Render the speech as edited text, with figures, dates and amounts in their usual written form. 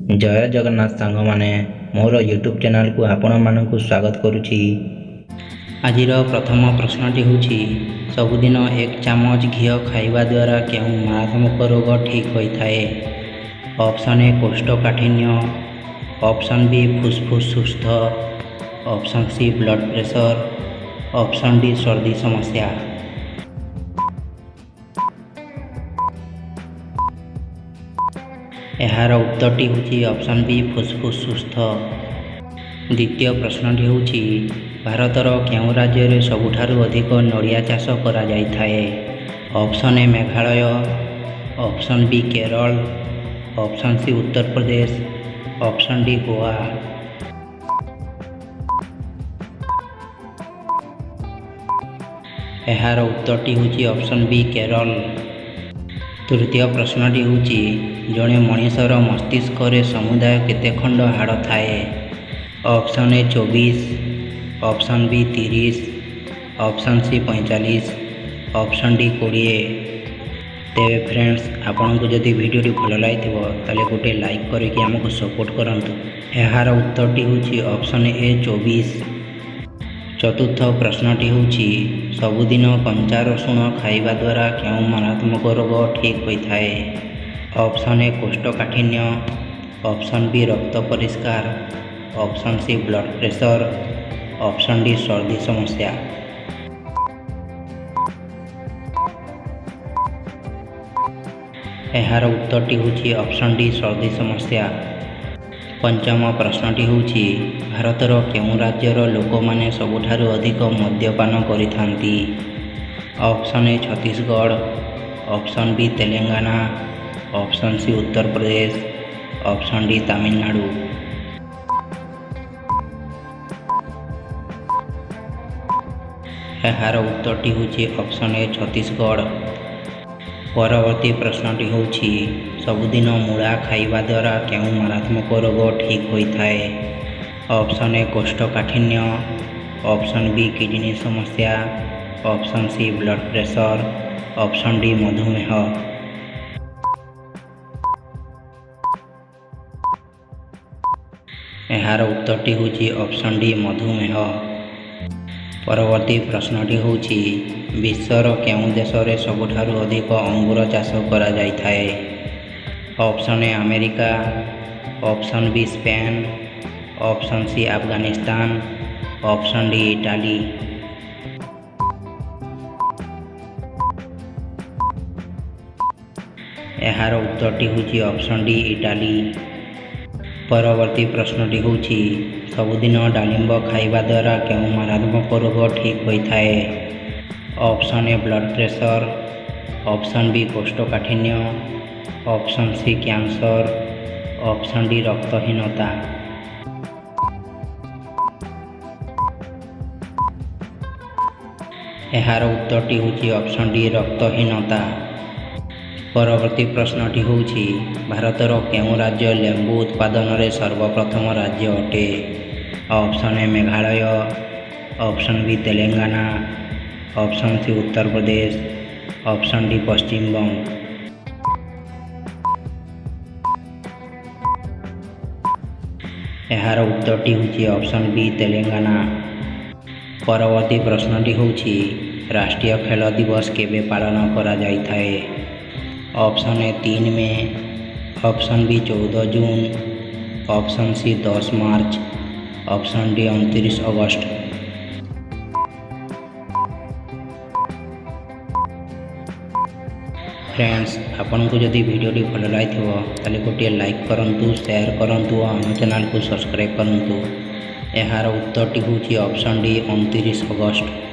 जय जगन्नाथ सांग माने मोर यूट्यूब चैनल को आपण मानक स्वागत करुछि। आजिर प्रथम प्रश्नटी होछि सबुदिन एक चामच घी खाइबा द्वारा केउ मारात्मक रोग ठीक होइथाए। ऑप्शन ए कोष्ठकाठिन्य, ऑप्शन बी फुसफुस सुस्थ, option C blood pressure, option D सर्दी समस्या। यार उत्तरटी होछि ऑप्शन बी फुसफुस सुस्थ। द्वितीय प्रश्नटी होछि भारतर केउ राज्य रे सबुठारु अधिक नड़िया चाष करा जाइथाए। Option A Meghalaya, option B Kerala, option C Uttar Pradesh, option D Goa. यार उत्तरटी होछि ऑप्शन बी केरल। तृतीय प्रश्नटी होछि जड़े मनीषर मस्तिष्क रे समुदाय केते खंड हाड़ थाए। Option A 24, option B 30, option C 45, option D 20। तेरे फ्रेंड्स आपण को जदि वीडियो भल लगी ताले गोटे लाइक करके हमको सपोर्ट करंतु। यार उत्तरटी होछि ऑप्शन ए 24। चतुर्थ प्रश्नटी होछि सबुदिन कंचा रसुण खाइबा द्वारा केउ मारात्मक रोग ठीक होइथाए। ऑप्शन ए कोष्ठकाठिन्य, ऑप्शन बी रक्त परिष्कार, option C blood pressure, option D सर्दी समस्या। यार उत्तरटी होछि ऑप्शन डी सर्दी समस्या। पंचम प्रश्नटी होछि भारतर केउ राज्यर लोक माने सबुठारु अधिक मद्यपान करिथांती। Option A Chhattisgarh, option B Telangana, option C Uttar Pradesh, option D Tamil Nadu. यार उत्तरटी होछि ऑप्शन ए छत्तीसगढ़। परवर्ती प्रश्नटी होछि सबुदिन मूला खाइबा द्वारा केउ मारात्मक रोग ठीक होइथाए। ऑप्शन ए कोष्ठकाठिन्य, ऑप्शन बी किडनी समस्या, option C blood pressure, option D मधुमेह। यार उत्तरटी होछि ऑप्शन डी मधुमेह। परवर्ती प्रश्नटी होछि विश्वर केउ देश रे सबुठारु अधिक अंगूर चाष करा जाइथाए। Option A America, option B Spain, option C Afghanistan, option D Italy. यार उत्तरटी होछि ऑप्शन डी इटाली। परवर्ती प्रश्नटी होछि सबुदिन डालिंब खाइबा द्वारा केउ मारात्मक रोग ठीक होइथाए। Option A blood pressure, option B कोष्ठकाठिन्य, option C cancer, option D रक्तहीनता। यार उत्तरटी होछि ऑप्शन डी रक्तहीनता। परवर्ती प्रश्नटी होछि भारतर केउ राज्य लेंबू उत्पादन रे सर्वप्रथम राज्य अटे। Option A Meghalaya, option B Telangana, option C Uttar Pradesh, option D Paschim Banga. यार उत्तरटी होछि ऑप्शन बी तेलंगाना। परवर्ती प्रश्नटी होछि राष्ट्रीय खेल दिवस केबे पालन करा जाइथाए। ऑप्शन ए 3 मई, option B 14 June, option C 10 March, option D 29 अगस्त। फ्रेंड्स आपण को जदि वीडियो भल लगी ताले गोटे लाइक करंतु, शेयर करंतु, आम चैनल को सब्सक्राइब करंतु। यार उत्तरटी होछि ऑप्शन डी 29 अगस्त।